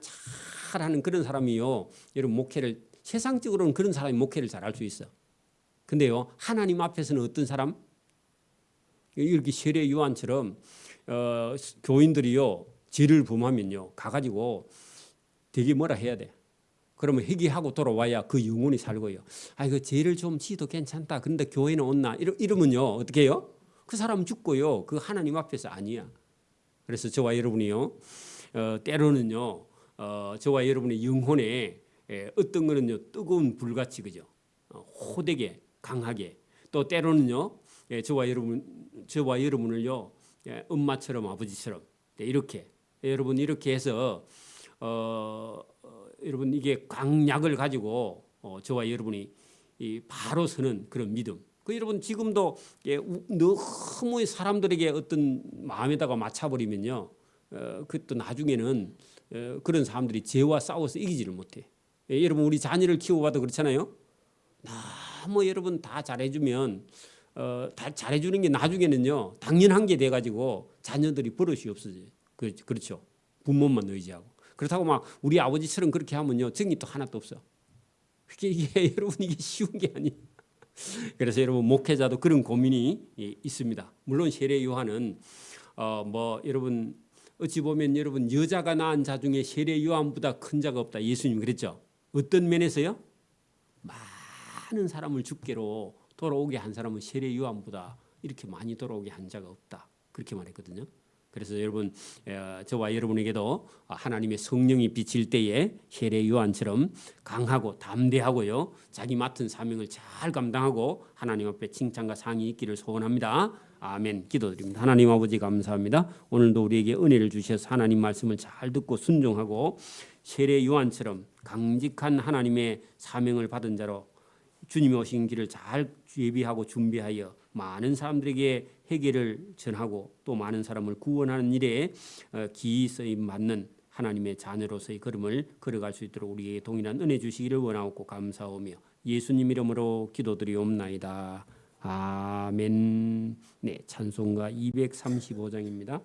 Speaker 1: 잘하는 그런 사람이요 여러분 목회를 세상적으로는 그런 사람이 목회를 잘할 수 있어. 근데요 하나님 앞에서는 어떤 사람? 이렇게 세례 요한처럼 교인들이요 죄를 범하면요 가가지고 되게 뭐라 해야 돼. 그러면 회개하고 돌아와야 그 영혼이 살고요. 그 죄를 좀 지도 괜찮다. 그런데 교회는 온나? 이러면요 어떻게 해요? 그 사람 죽고요. 그 하나님 앞에서 아니야. 그래서 저와 여러분이요. 때로는요. 저와 여러분의 영혼에 어떤 거는요. 뜨거운 불같이 그죠. 호되게 강하게 또 때로는요. 저와 여러분을요. 엄마처럼 아버지처럼 이렇게 여러분 이렇게 해서 여러분 이게 강약을 가지고 저와 여러분이 바로 서는 그런 믿음. 그 여러분 지금도 너무 사람들에게 어떤 마음에다가 맞춰버리면요, 그또 나중에는 그런 사람들이 죄와 싸워서 이기지를 못해. 여러분 우리 자녀를 키워봐도 그렇잖아요. 너무 여러분 다 잘해주면 다 잘해주는 게 나중에는요 당연한 게 돼가지고 자녀들이 버릇이 없어져요. 그렇죠. 부모만 의지하고. 그렇다고 막 우리 아버지처럼 그렇게 하면요 정이 또 하나도 없어. 이게 여러분 이게 쉬운 게 아니에요. 그래서 여러분 목회자도 그런 고민이 있습니다. 물론 세례 요한은 여러분 어찌 보면 여러분 여자가 낳은 자 중에 세례 요한보다 큰 자가 없다. 예수님 그랬죠. 어떤 면에서요? 많은 사람을 주께로 돌아오게 한 사람은 세례 요한보다 이렇게 많이 돌아오게 한 자가 없다. 그렇게 말했거든요. 그래서 여러분 저와 여러분에게도 하나님의 성령이 비칠 때에 세례 요한처럼 강하고 담대하고요. 자기 맡은 사명을 잘 감당하고 하나님 앞에 칭찬과 상이 있기를 소원합니다. 아멘. 기도드립니다. 하나님 아버지 감사합니다. 오늘도 우리에게 은혜를 주셔서 하나님 말씀을 잘 듣고 순종하고 세례 요한처럼 강직한 하나님의 사명을 받은 자로 주님이 오신 길을 잘 예비하고 준비하여 많은 사람들에게 회개를 전하고 또 많은 사람을 구원하는 일에 기이 쓰임 받는 하나님의 자녀로서의 걸음을 걸어갈 수 있도록 우리에게 동일한 은혜 주시기를 원하옵고 감사하며 예수님 이름으로 기도드리옵나이다. 아멘. 네, 찬송가 235장입니다.